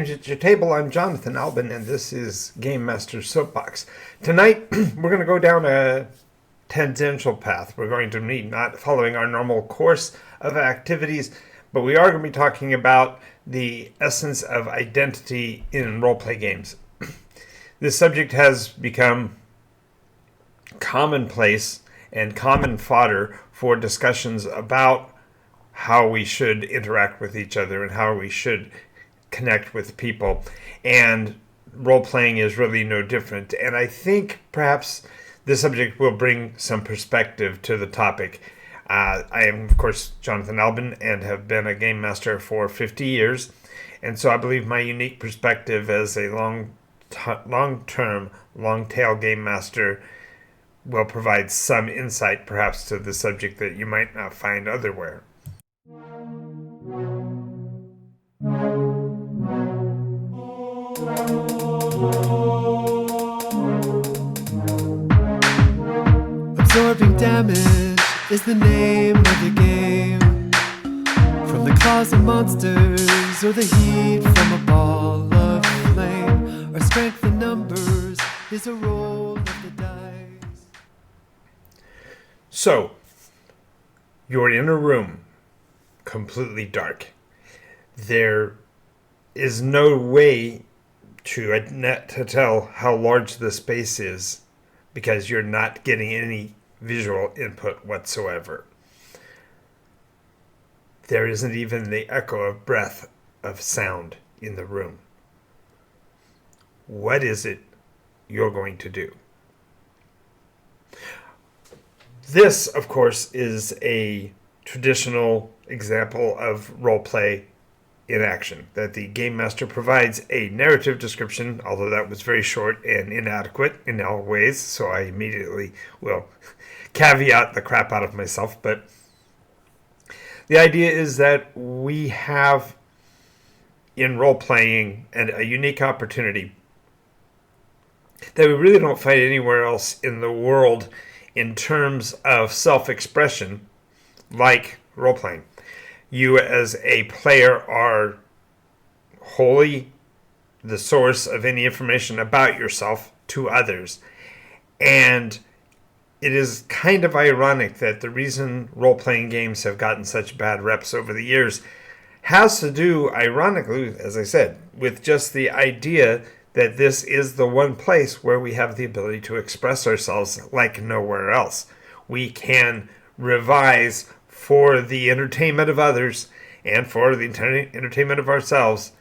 Games at Your Table. I'm Jonathan Albin, and this is Game Master Soapbox. Tonight, we're going to go down a tangential path. We're going to be not following our normal course of activities, but we are going to be talking about the essence of identity in role-play games. This subject has become commonplace and common fodder for discussions about how we should interact with each other and how we should connect with people. And role-playing is really no different. And I think perhaps this subject will bring some perspective to the topic. I am, of course, Jonathan Albin and have been a game master for 50 years. And so I believe my unique perspective as a long-term, long-tail game master will provide some insight perhaps to the subject that you might not find otherwhere. Absorbing damage is the name of the game. From the claws of monsters or the heat from a ball of flame. Our strength in numbers is a roll of the dice. So, you're in a room, completely dark. There is no way to tell how large the space is because you're not getting any visual input whatsoever. There isn't even the echo of breath of sound in the room. What is it you're going to do? This, of course, is a traditional example of role play in action, that the game master provides a narrative description, although that was very short and inadequate in all ways, so I immediately will caveat the crap out of myself. But the idea is that we have in role playing a unique opportunity that we really don't find anywhere else in the world in terms of self-expression like role playing. You as a player are wholly the source of any information about yourself to others. And it is kind of ironic that the reason role-playing games have gotten such bad reps over the years has to do, ironically, as I said, with just the idea that this is the one place where we have the ability to express ourselves like nowhere else. We can revise for the entertainment of others and for the entertainment of ourselves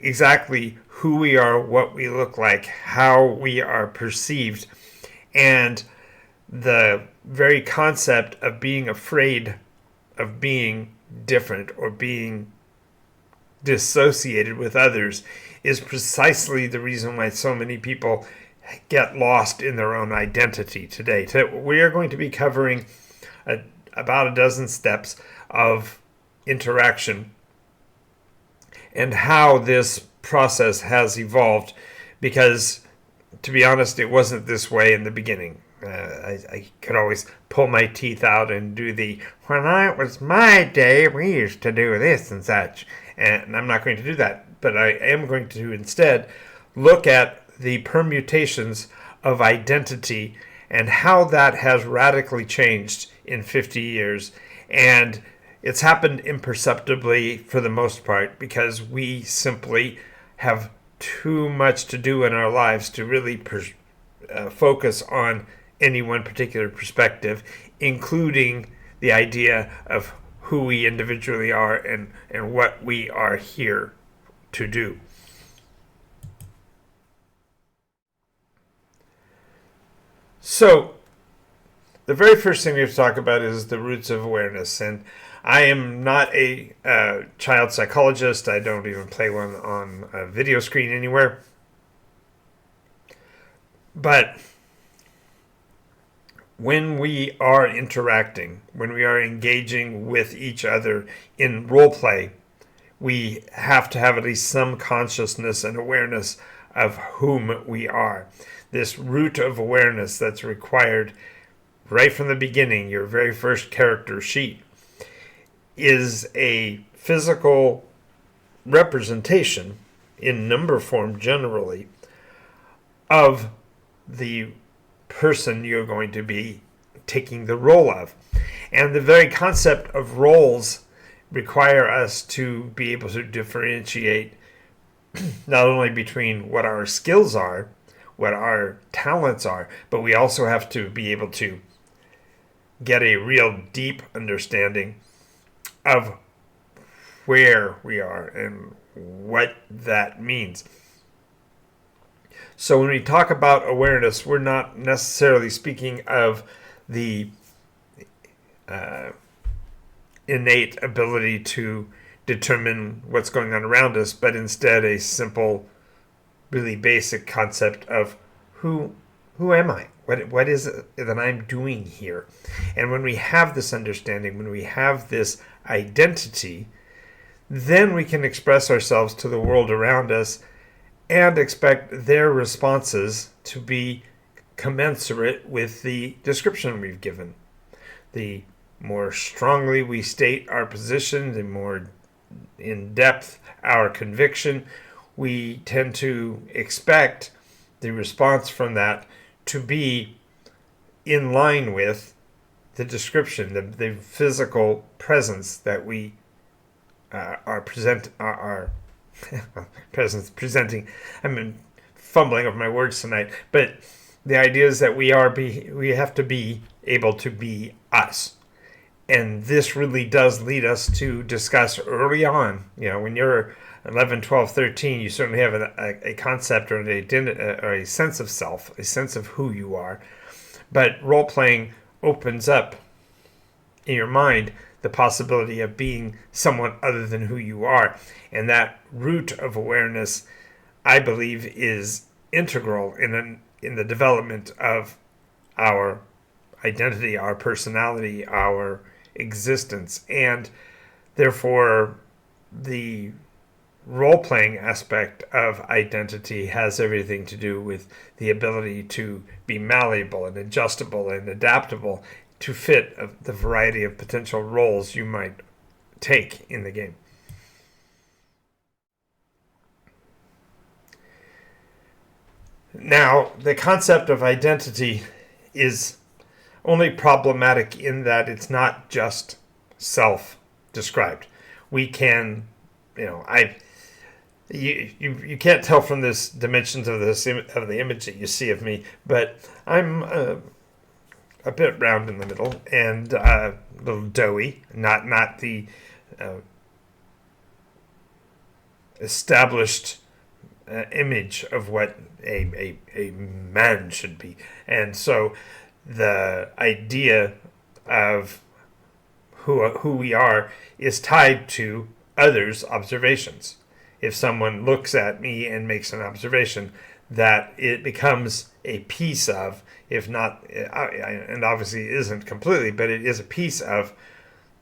exactly who we are, what we look like, how we are perceived. And the very concept of being afraid of being different or being dissociated with others is precisely the reason why so many people get lost in their own identity today. We are going to be covering about a dozen steps of interaction and how this process has evolved, because to be honest, it wasn't this way in the beginning. I could always pull my teeth out and do when it was my day, we used to do this and such. And I'm not going to do that, but I am going to instead look at the permutations of identity and how that has radically changed in 50 years. And it's happened imperceptibly for the most part because we simply have too much to do in our lives to really focus on any one particular perspective, including the idea of who we individually are and what we are here to do. So, the very first thing we have to talk about is the roots of awareness. And I am not a child psychologist. I don't even play one on a video screen anywhere. But when we are interacting, when we are engaging with each other in role play, we have to have at least some consciousness and awareness of whom we are. This root of awareness that's required right from the beginning, your very first character sheet, is a physical representation in number form generally, of the person you're going to be taking the role of. And the very concept of roles require us to be able to differentiate not only between what our skills are, what our talents are, but we also have to be able to get a real deep understanding of where we are and what that means. So when we talk about awareness, we're not necessarily speaking of the innate ability to determine what's going on around us, but instead a simple, really basic concept of who am I? What is it that I'm doing here? And when we have this understanding, when we have this identity, then we can express ourselves to the world around us and expect their responses to be commensurate with the description we've given. The more strongly we state our position, the more in depth our conviction, we tend to expect the response from that to be in line with the description, the physical presence that we are presenting. I'm fumbling over my words tonight, but the idea is that we have to be able to be us. And this really does lead us to discuss early on, when you're 11, 12, 13, you certainly have a concept or an identity or a sense of self, a sense of who you are. But role-playing opens up in your mind the possibility of being someone other than who you are. And that root of awareness, I believe, is integral in the development of our identity, our personality, our existence. And therefore, the role-playing aspect of identity has everything to do with the ability to be malleable and adjustable and adaptable to fit the variety of potential roles you might take in the game. Now, the concept of identity is only problematic in that it's not just self-described. We can, you can't tell from this dimensions of the image that you see of me, but I'm a bit round in the middle and a little doughy, not the established image of what a man should be. And so the idea of who we are is tied to others' observations. If someone looks at me and makes an observation, that it becomes a piece of, if not, and obviously isn't completely, but it is a piece of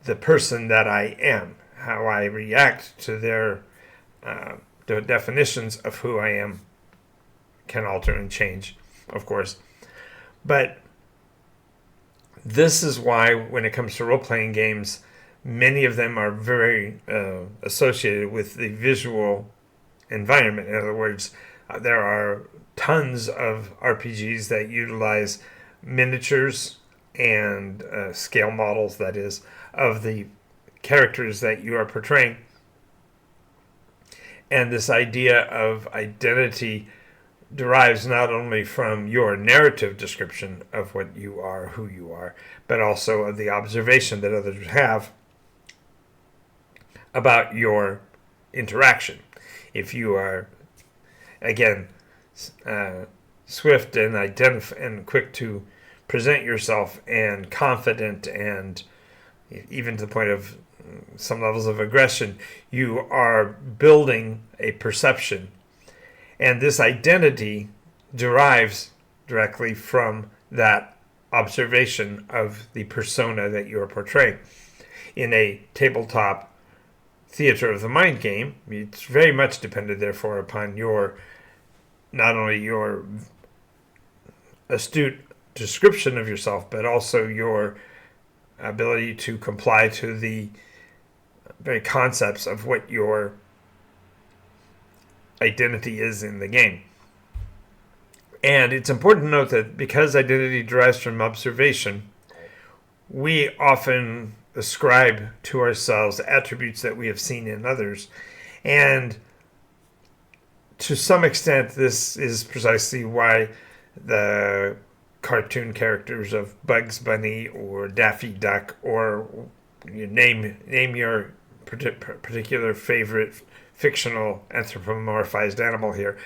the person that I am. How I react to their the definitions of who I am can alter and change, of course. But this is why, when it comes to role-playing games, many of them are very associated with the visual environment. In other words, there are tons of RPGs that utilize miniatures and scale models, that is, of the characters that you are portraying. And this idea of identity derives not only from your narrative description of what you are, who you are, but also of the observation that others have about your interaction. If you are, again, swift and and quick to present yourself and confident and even to the point of some levels of aggression, you are building a perception. And this identity derives directly from that observation of the persona that you are portraying. In a tabletop theater of the mind game, it's very much dependent, therefore, upon not only your astute description of yourself, but also your ability to comply to the very concepts of what your identity is in the game. And it's important to note that because identity derives from observation, we often ascribe to ourselves attributes that we have seen in others. And to some extent, this is precisely why the cartoon characters of Bugs Bunny or Daffy Duck, or you name your particular favorite fictional anthropomorphized animal here,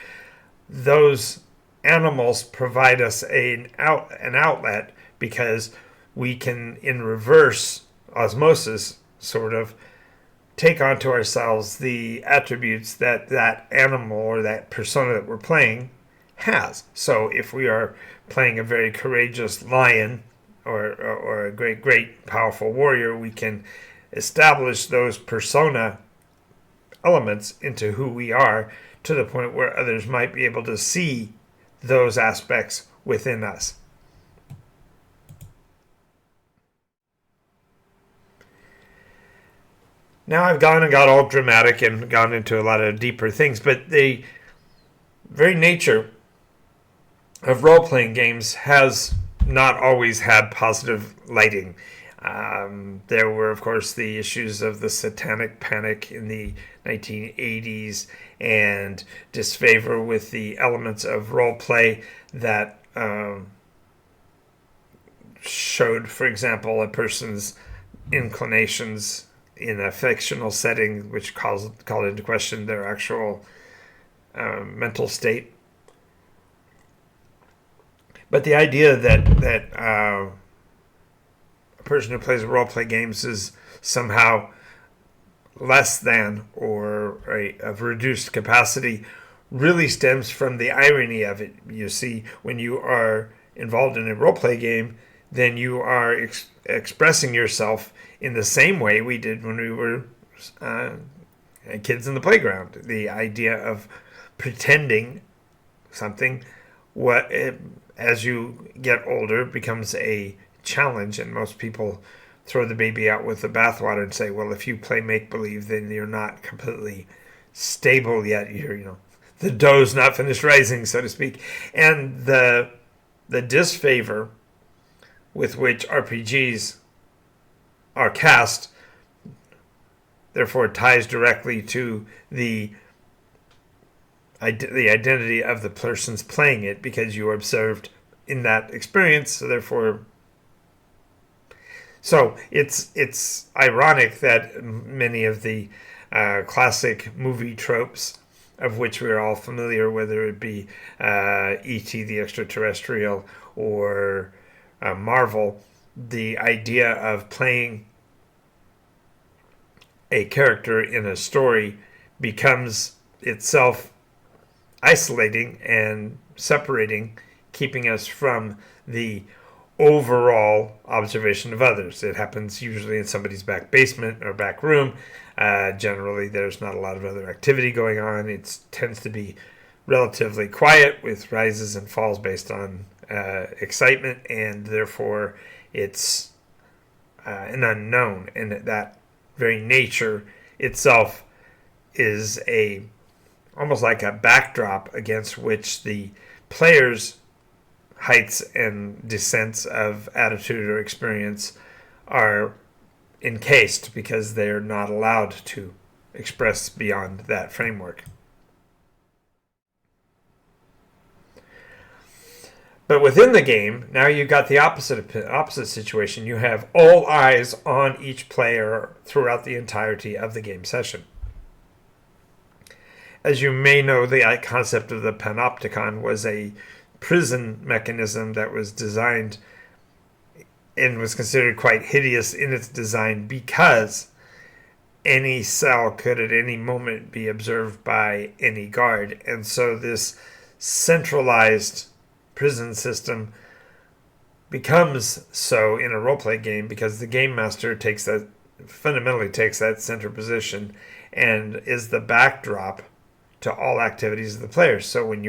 those animals provide us an outlet, because we can, in reverse osmosis, sort of take onto ourselves the attributes that that animal or that persona that we're playing has. So if we are playing a very courageous lion or a great powerful warrior, we can establish those persona elements into who we are, to the point where others might be able to see those aspects within us. Now I've gone and got all dramatic and gone into a lot of deeper things, but the very nature of role-playing games has not always had positive lighting. There were, of course, the issues of the satanic panic in the 1980s and disfavor with the elements of role-play that showed, for example, a person's inclinations in a fictional setting, which called into question their actual mental state. But the idea that a person who plays role-play games is somehow less than or of reduced capacity really stems from the irony of it. You see, when you are involved in a role-play game, then you are expressing yourself in the same way we did when we were kids in the playground. The idea of pretending something, as you get older, becomes a challenge, and most people throw the baby out with the bathwater and say, well, if you play make-believe, then you're not completely stable yet. The dough's not finished rising, so to speak. And the disfavor with which RPGs are cast, therefore, ties directly to the identity of the persons playing it, because you are observed in that experience. So it's ironic that many of the classic movie tropes, of which we're all familiar, whether it be E.T. the Extraterrestrial or Marvel, the idea of playing a character in a story becomes itself isolating and separating, keeping us from the overall observation of others. It happens usually in somebody's back basement or back room. Generally, there's not a lot of other activity going on. It tends to be relatively quiet, with rises and falls based on excitement, and therefore it's an unknown. And that very nature itself is almost like a backdrop against which the players' heights and descents of attitude or experience are encased, because they're not allowed to express beyond that framework. But within the game, now you've got the opposite situation. You have all eyes on each player throughout the entirety of the game session. As you may know, the concept of the panopticon was a prison mechanism that was designed and was considered quite hideous in its design, because any cell could at any moment be observed by any guard. And so this centralized prison system becomes so in a roleplay game, because the game master fundamentally takes that center position and is the backdrop to all activities of the players. So when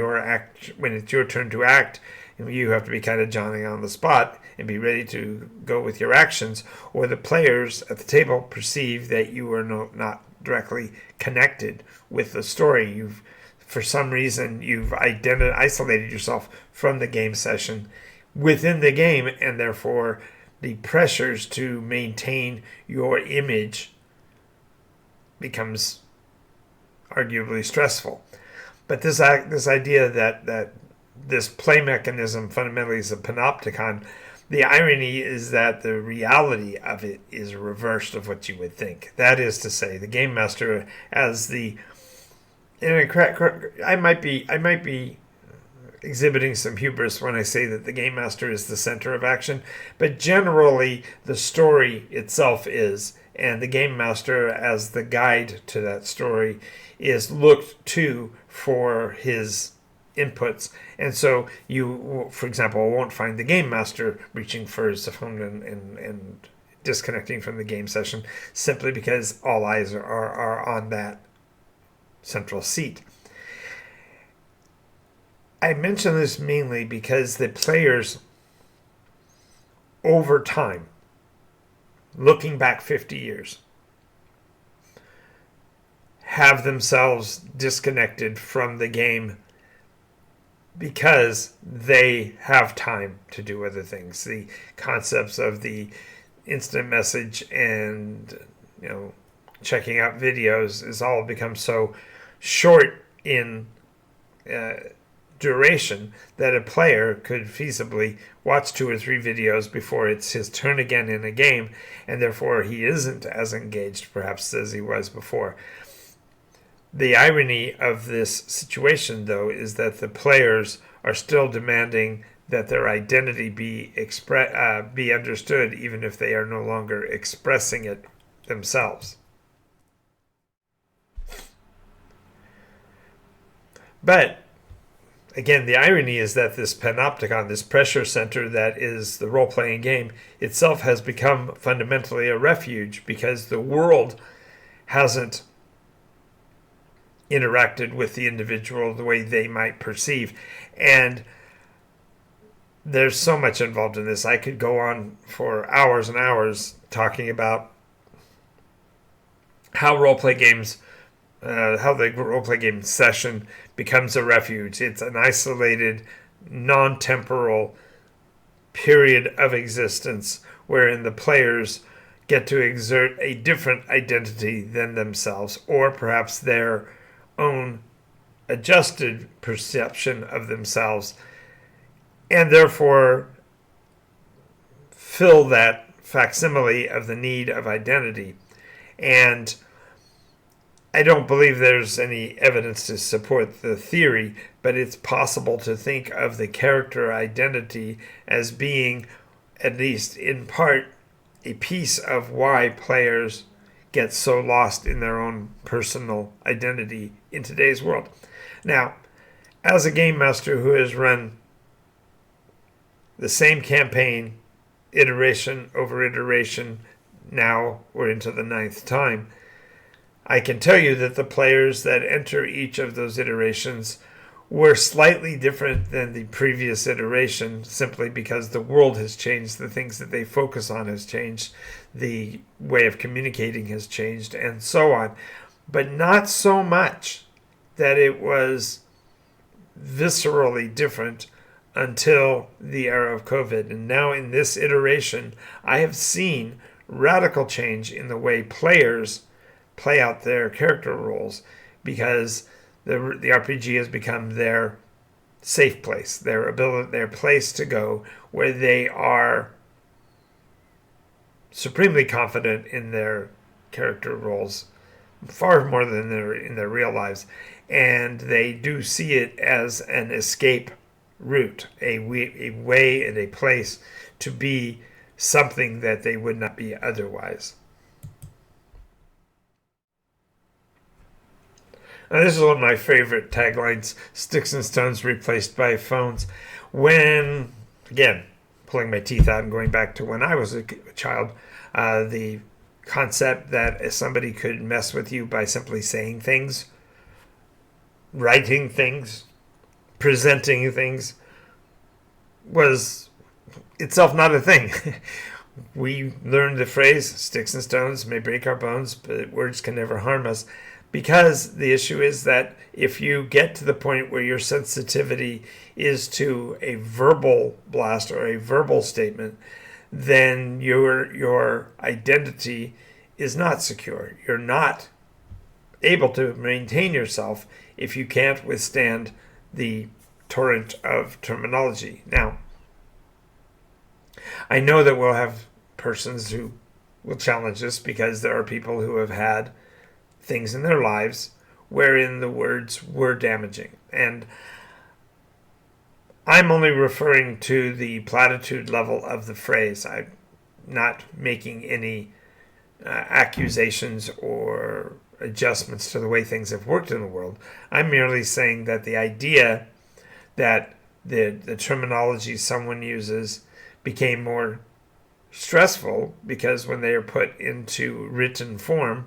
it's your turn to act, you have to be kind of Johnny on the spot and be ready to go with your actions, or the players at the table perceive that you are not directly connected with the story. You've for some reason you've isolated yourself from the game session within the game, and therefore the pressures to maintain your image becomes arguably stressful. But this idea that this play mechanism fundamentally is a panopticon, the irony is that the reality of it is reversed of what you would think. That is to say, the game master as the I might be exhibiting some hubris when I say that the game master is the center of action, but generally the story itself is, and the game master as the guide to that story is looked to for his inputs. And so you, for example, won't find the game master reaching for his phone and disconnecting from the game session simply because all eyes are on that central seat. I mention this mainly because the players, over time, looking back 50 years, have themselves disconnected from the game because they have time to do other things. The concepts of the instant message and checking out videos is all become so short in duration that a player could feasibly watch 2 or 3 videos before it's his turn again in a game, and therefore he isn't as engaged perhaps as he was before. The irony of this situation, though, is that the players are still demanding that their identity be understood, even if they are no longer expressing it themselves. But again, the irony is that this panopticon, this pressure center that is the role-playing game itself, has become fundamentally a refuge because the world hasn't interacted with the individual the way they might perceive. And there's so much involved in this. I could go on for hours and hours talking about how the role-play game session becomes a refuge. It's an isolated, non-temporal period of existence wherein the players get to exert a different identity than themselves, or perhaps their own adjusted perception of themselves, and therefore fill that facsimile of the need of identity. And I don't believe there's any evidence to support the theory, but it's possible to think of the character identity as being, at least in part, a piece of why players get so lost in their own personal identity in today's world. Now, as a game master who has run the same campaign, iteration over iteration, now we're into the 9th time, I can tell you that the players that enter each of those iterations were slightly different than the previous iteration, simply because the world has changed, the things that they focus on has changed, the way of communicating has changed, and so on. But not so much that it was viscerally different until the era of COVID. And now in this iteration, I have seen radical change in the way players play out their character roles, because the RPG has become their safe place, their place to go where they are supremely confident in their character roles, far more than in their real lives, and they do see it as an escape route, a way and a place to be something that they would not be otherwise. Now, this is one of my favorite taglines: sticks and stones replaced by phones. When, again, pulling my teeth out and going back to when I was a child, the concept that somebody could mess with you by simply saying things, writing things, presenting things, was itself not a thing. We learned the phrase, sticks and stones may break our bones, but words can never harm us. because the issue is that if you get to the point where your sensitivity is to a verbal blast or a verbal statement, then your identity is not secure. You're not able to maintain yourself if you can't withstand the torrent of terminology. Now, I know that we'll have persons who will challenge this because there are people who have had things in their lives wherein the words were damaging. And I'm only referring to the platitude level of the phrase. I'm not making any accusations or adjustments to the way things have worked in the world. I'm merely saying that the idea that the terminology someone uses became more stressful because when they are put into written form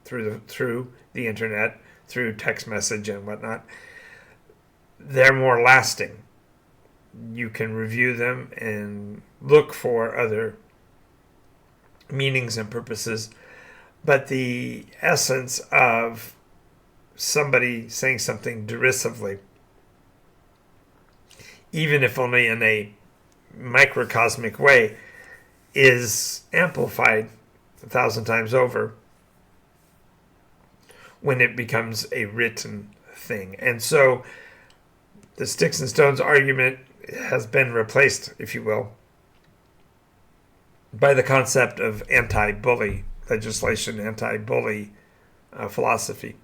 through the internet, through text message and whatnot, they're more lasting. You can review them and look for other meanings and purposes, but the essence of somebody saying something derisively, even if only in a microcosmic way, is amplified 1,000 times over when it becomes a written thing. And so the sticks and stones argument has been replaced, if you will, by the concept of anti-bully legislation, anti-bully philosophy.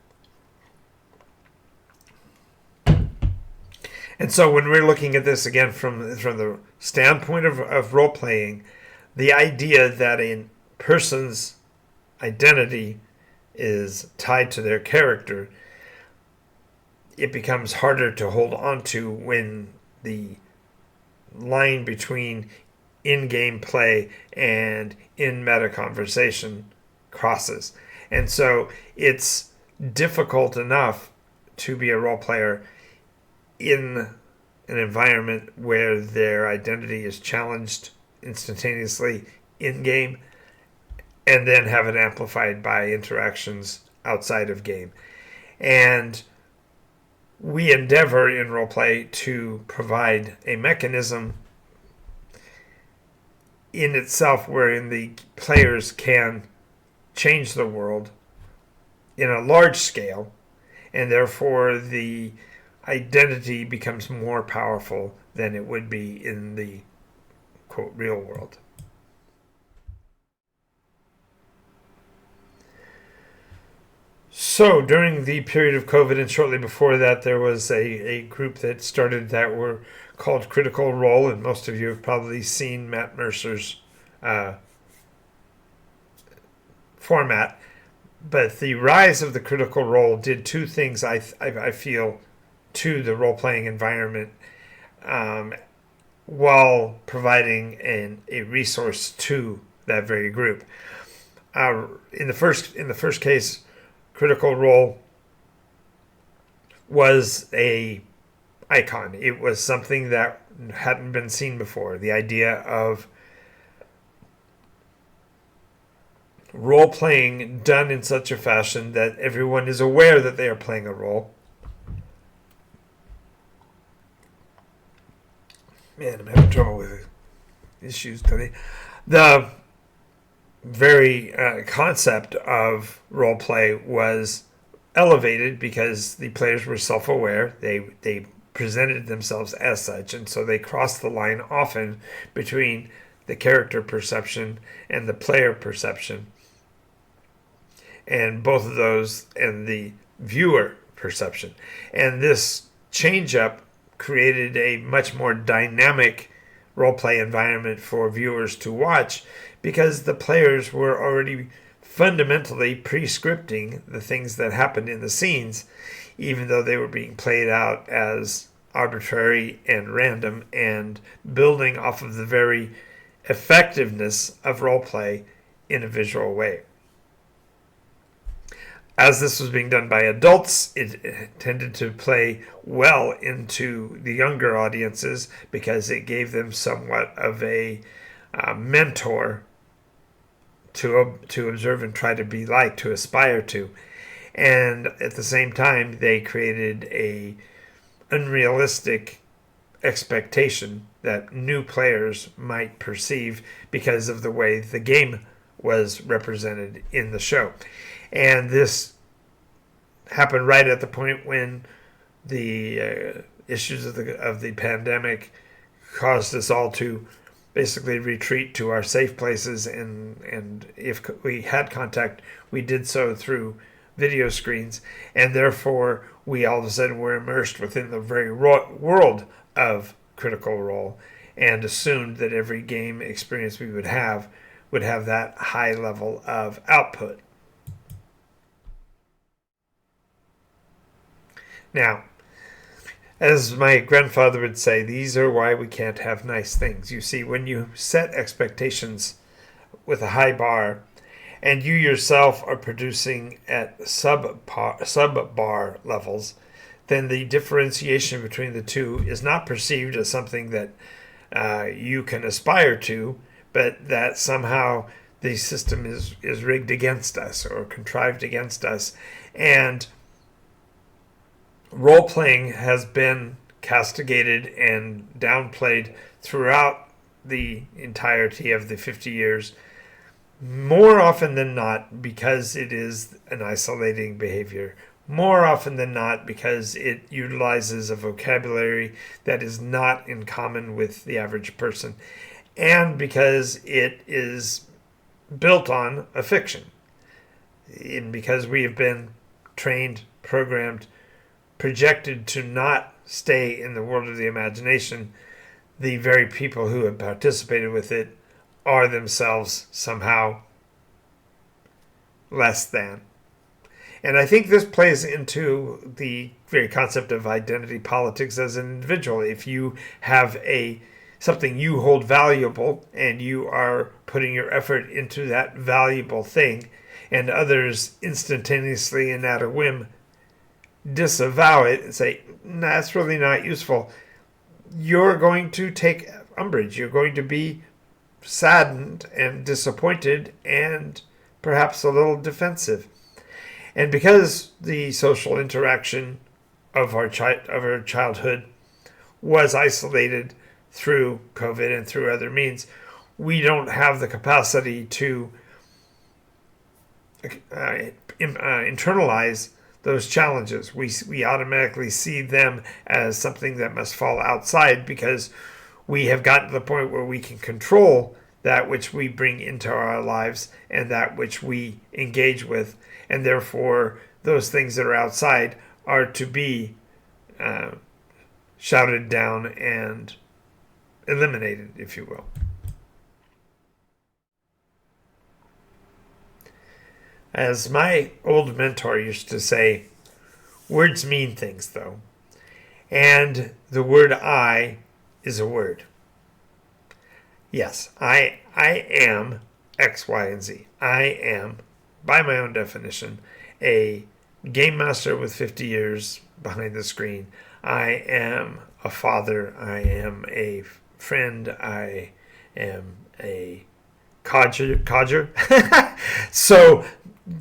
And so when we're looking at this again from the standpoint of role-playing, the idea that a person's identity is tied to their character, it becomes harder to hold on to when the line between in-game play and in-meta conversation crosses. And so it's difficult enough to be a role player in an environment where their identity is challenged instantaneously in-game and then have it amplified by interactions outside of game. And we endeavor in roleplay to provide a mechanism in itself wherein the players can change the world in a large scale, and therefore the identity becomes more powerful than it would be in the, quote, real world. So during the period of COVID and shortly before that, there was a group that started that were called Critical Role, and most of you have probably seen Matt Mercer's format. But the rise of the Critical Role did two things, I feel, to the role-playing environment while providing a resource to that very group. In the first case, Critical Role was a icon. It was something that hadn't been seen before. The idea of role-playing done in such a fashion that everyone is aware that they are playing a role. Man, I'm having trouble with issues today. The very concept of role play was elevated because the players were self-aware. They presented themselves as such, and so they crossed the line often between the character perception and the player perception, and both of those and the viewer perception. And this change-up created a much more dynamic role-play environment for viewers to watch because the players were already fundamentally pre-scripting the things that happened in the scenes, even though they were being played out as arbitrary and random and building off of the very effectiveness of role-play in a visual way. As this was being done by adults, it tended to play well into the younger audiences because it gave them somewhat of a mentor to observe and try to be like, to aspire to. And at the same time, they created a unrealistic expectation that new players might perceive because of the way the game was represented in the show. And this happened right at the point when the issues of the pandemic caused us all to basically retreat to our safe places, and if we had contact, we did so through video screens, and therefore we all of a sudden were immersed within the very world of Critical Role, and assumed that every game experience we would have that high level of output. Now, as my grandfather would say, these are why we can't have nice things. You see, when you set expectations with a high bar, and you yourself are producing at sub-bar levels, then the differentiation between the two is not perceived as something that you can aspire to, but that somehow the system is rigged against us or contrived against us. And role-playing has been castigated and downplayed throughout the entirety of the 50 years, more often than not because it is an isolating behavior, more often than not because it utilizes a vocabulary that is not in common with the average person, and because it is built on a fiction, and because we have been trained, programmed, projected to not stay in the world of the imagination. The very people who have participated with it are themselves somehow less than. And I think this plays into the very concept of identity politics as an individual. If you have something you hold valuable and you are putting your effort into that valuable thing, and others instantaneously and at a whim disavow it and say, nah, that's really not useful, you're going to take umbrage. You're going to be saddened and disappointed and perhaps a little defensive. And because the social interaction of our childhood was isolated through COVID and through other means, we don't have the capacity to internalize those challenges. We automatically see them as something that must fall outside because we have gotten to the point where we can control that which we bring into our lives and that which we engage with, and therefore those things that are outside are to be shouted down and eliminated, if you will. As my old mentor used to say, words mean things, though. And the word I is a word. Yes, I am X, Y, and Z. I am, by my own definition, a game master with 50 years behind the screen. I am a father. I am a friend. I am a codger. So,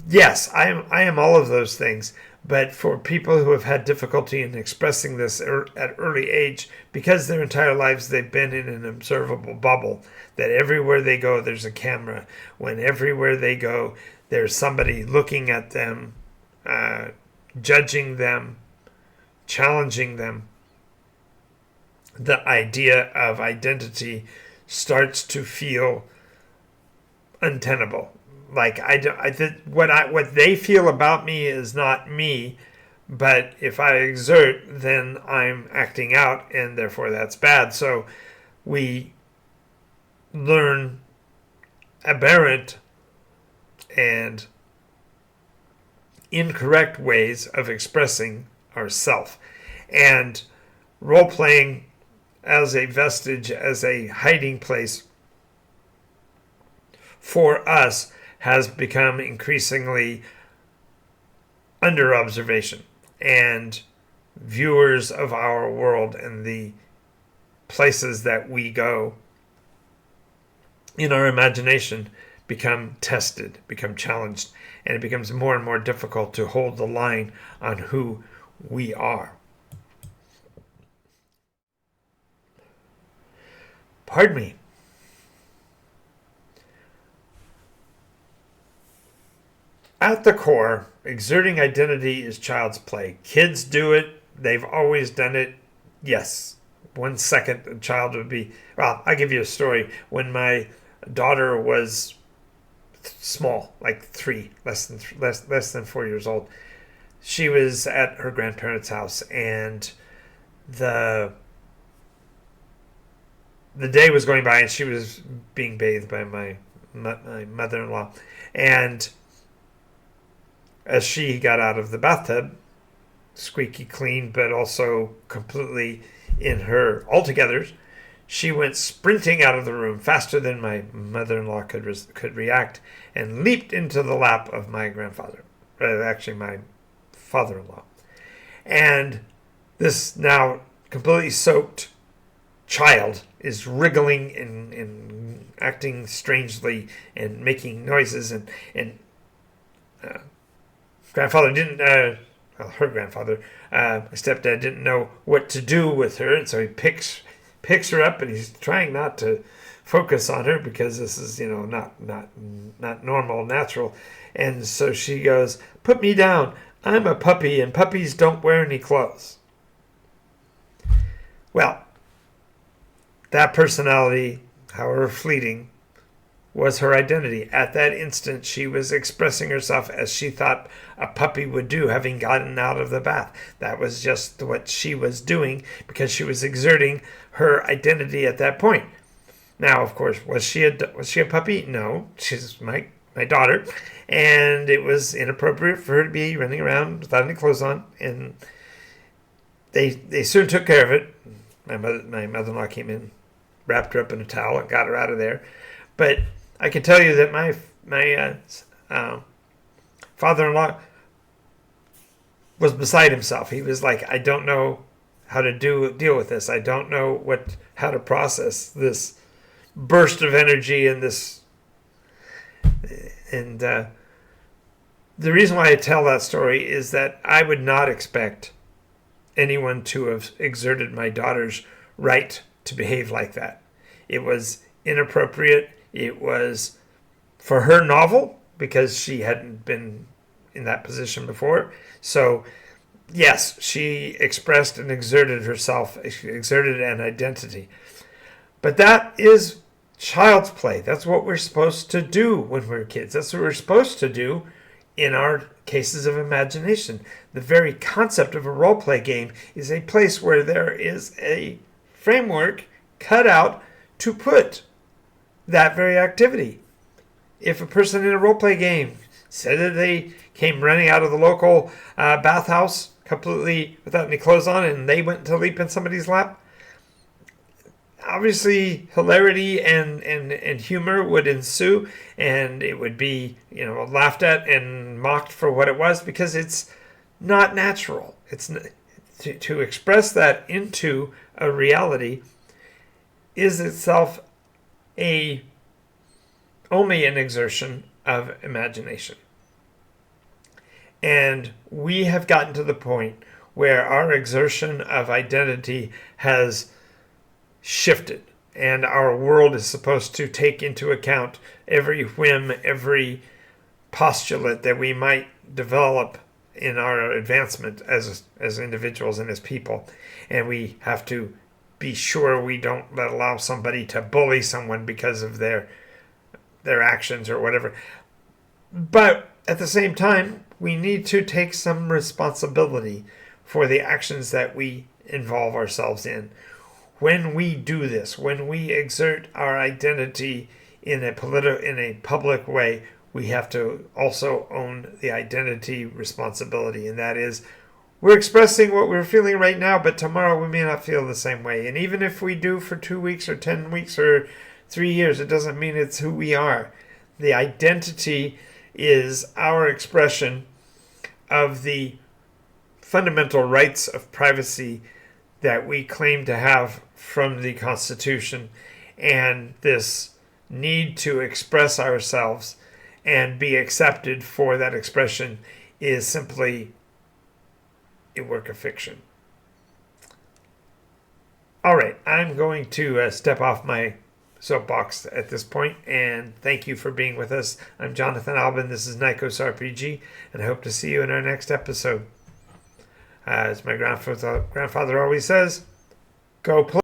yes, I am all of those things. But for people who have had difficulty in expressing this at early age, because their entire lives they've been in an observable bubble, that everywhere they go there's a camera, when everywhere they go there's somebody looking at them, judging them, challenging them, the idea of identity starts to feel untenable. Like what they feel about me is not me, but if I exert, then I'm acting out, and therefore that's bad. So we learn aberrant and incorrect ways of expressing ourself, and role-playing as a vestige, as a hiding place for us, has become increasingly under observation, and viewers of our world and the places that we go in our imagination become tested, become challenged, and it becomes more and more difficult to hold the line on who we are. Pardon me. At the core, exerting identity is child's play. Kids do it. They've always done it. Yes. 1 second, a child would be... Well, I'll give you a story. When my daughter was small, like 3, less than 4 years old, she was at her grandparents' house, and the day was going by, and she was being bathed by my mother-in-law. And as she got out of the bathtub, squeaky clean, but also completely in her altogether, she went sprinting out of the room faster than my mother-in-law could react, and leaped into the lap of my grandfather, actually my father-in-law. And this now completely soaked child is wriggling and acting strangely and making noises, and grandfather didn't, her grandfather, my stepdad didn't know what to do with her, and so he picks her up, and he's trying not to focus on her because this is, not normal, natural. And so she goes, "Put me down. I'm a puppy, and puppies don't wear any clothes." Well, that personality, however fleeting, was her identity. At that instant, she was expressing herself as she thought a puppy would do, having gotten out of the bath. That was just what she was doing because she was exerting her identity at that point. Now, of course, was she a puppy? No, she's my daughter, and it was inappropriate for her to be running around without any clothes on. And they soon took care of it. My mother-in-law came in, wrapped her up in a towel, and got her out of there. But I can tell you that my father-in-law was beside himself. He was like, "I don't know how to deal with this. I don't know how to process this burst of energy and this." And the reason why I tell that story is that I would not expect anyone to have exerted my daughter's right to behave like that. It was inappropriate. It was, for her, novel because she hadn't been in that position before. So, yes, she expressed and exerted herself, exerted an identity. But that is child's play. That's what we're supposed to do when we're kids. That's what we're supposed to do in our cases of imagination. The very concept of a role-play game is a place where there is a framework cut out to put that very activity. If a person in a role-play game said that they came running out of the local bathhouse completely without any clothes on and they went to leap in somebody's lap, obviously hilarity and humor would ensue, and it would be laughed at and mocked for what it was, because it's not natural. It's to express that into a reality is itself only an exertion of imagination. And we have gotten to the point where our exertion of identity has shifted, and our world is supposed to take into account every whim, every postulate that we might develop in our advancement as individuals and as people. And we have to be sure we don't allow somebody to bully someone because of their actions or whatever. But at the same time, we need to take some responsibility for the actions that we involve ourselves in. When we do this, when we exert our identity in a public way, we have to also own the identity responsibility, and that is, we're expressing what we're feeling right now, but tomorrow we may not feel the same way. And even if we do for 2 weeks or 10 weeks or 3 years, it doesn't mean it's who we are. The identity is our expression of the fundamental rights of privacy that we claim to have from the Constitution, and this need to express ourselves and be accepted for that expression is simply a work of fiction. All right, I'm going to step off my soapbox at this point, and thank you for being with us. I'm Jonathan Albin. This is Nikos RPG, and I hope to see you in our next episode. As my grandfather always says, go play.